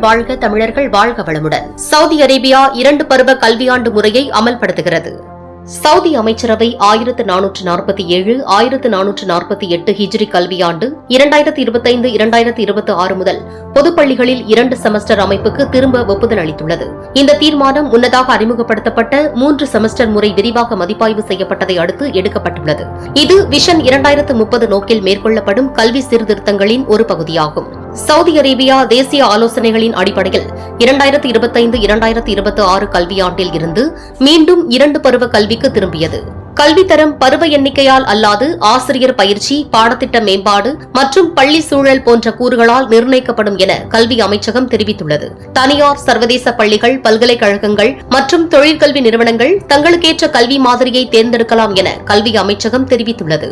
வாழ்க, தமிழர்கள் வாழ்க வளமுடன். சவுதி அரேபியா 2 பருவ கல்வியாண்டு முறையை அமல்படுத்துகிறது. சவுதி அமைச்சரவை 1447, 1448 ஹிஜ்ரி கல்வியாண்டு 2025-2026 முதல் பொதுப்பள்ளிகளில் 2 செமஸ்டர் அமைப்புக்கு திரும்ப ஒப்புதல் அளித்துள்ளது. இந்த தீர்மானம் முன்னதாக அறிமுகப்படுத்தப்பட்ட 3 செமஸ்டர் முறை விரிவாக மதிப்பாய்வு செய்யப்பட்டதை அடுத்து எடுக்கப்பட்டுள்ளது. இது விஷன் 2030 நோக்கில் மேற்கொள்ளப்படும் கல்வி சீர்திருத்தங்களின் ஒரு பகுதியாகும். சவுதி அரேபியா தேசிய ஆலோசனைகளின் அடிப்படையில் 2025-2026 கல்வியாண்டில் இருந்து மீண்டும் 2 பருவ கல்விக்கு திரும்பியது. கல்வித்தரம் பருவ எண்ணிக்கையால் அல்லாது ஆசிரியர் பயிற்சி, பாடத்திட்ட மேம்பாடு மற்றும் பள்ளி சூழல் போன்ற கூறுகளால் நிர்ணயிக்கப்படும் என கல்வி அமைச்சகம் தெரிவித்துள்ளது. தனியார், சர்வதேச பள்ளிகள், பல்கலைக்கழகங்கள் மற்றும் தொழிற்கல்வி நிறுவனங்கள் தங்களுக்கேற்ற கல்வி மாதிரியை தேர்ந்தெடுக்கலாம் என கல்வி அமைச்சகம் தெரிவித்துள்ளது.